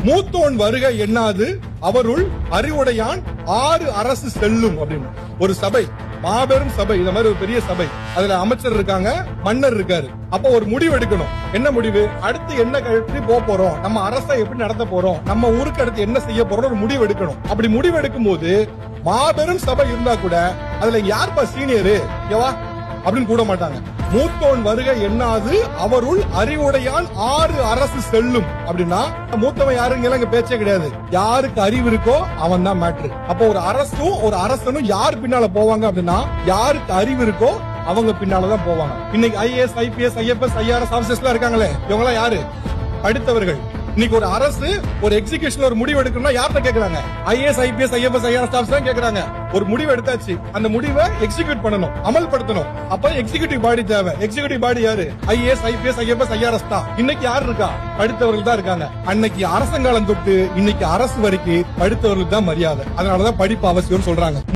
மூத்தோன் வருக எண்ணாது அவருள் அறிவுடையான் 6 அரசு செல்லும் அப்படின்னு. ஒரு சபை, மாபெரும் சபை, இந்த மாதிரி ஒரு பெரிய சபை, அதுல அமைச்சர் இருக்காங்க, மன்னர் இருக்காரு. அப்ப ஒரு முடிவு எடுக்கணும். என்ன முடிவு? அடுத்து என்ன கழற்றி போறோம், நம்ம அரசை எப்படி நடத்த போறோம், நம்ம ஊருக்கு அடுத்து என்ன செய்ய போறோம், ஒரு முடிவு எடுக்கணும். அப்படி முடிவு எடுக்கும் போது மாபெரும் சபை இருந்தா கூட அதுல யார்பா சீனியரு அப்படின்னு கூட மாட்டாங்க. மூத்தோன் வருக எண்ணாது அவருள் அறிவுடையான் 6 அரசு செல்லும் அப்படின்னா மூத்தவன் யாருங்க இங்க பேச்சே கிடையாது. யாருக்கு அறிவு இருக்கோ அவன் தான் மேட்ரு. அப்போ ஒரு அரசும் ஒரு அரசனும் யார் பின்னால போவாங்க அப்படின்னா யாருக்கு அறிவு இருக்கோ அவங்க பின்னாலதான் போவாங்க. இன்னைக்கு IAS, IPS, IFS, IRS officers இருக்காங்களே, இவங்க எல்லாம் யாரு? படித்தவர்கள். இன்னைக்கு ஒரு அரசு ஒரு எக்ஸிகியூஷன்ல ஒரு முடிவு எடுக்கணும்னா யார்கிட்ட கேக்குறாங்க? IAS, IPS, IFS, IRS officer தான் கேக்குறாங்க. ஒரு முடிவு எடுத்தாச்சு, அந்த முடிவை எக்ஸிக்யூட் பண்ணணும், அமல்படுத்தணும். அப்ப எக்ஸிகியூட்டிவ் பாடி தேவை. எக்ஸிகியூட்டிவ் பாடி யாரு? ஐஏஎஸ், ஐபிஎஸ், ஐஎஃப்எஸ், ஐஆர்எஸ் தான். இன்னைக்கு யார் இருக்கா? படித்தவர்கள் தான் இருக்காங்க. அன்னைக்கு அரசங்காலம் தொட்டு இன்னைக்கு அரசு வரைக்கும் படித்தவர்களுக்கு தான் மரியாதை. அதனாலதான் படிப்பு அவசியம் சொல்றாங்க.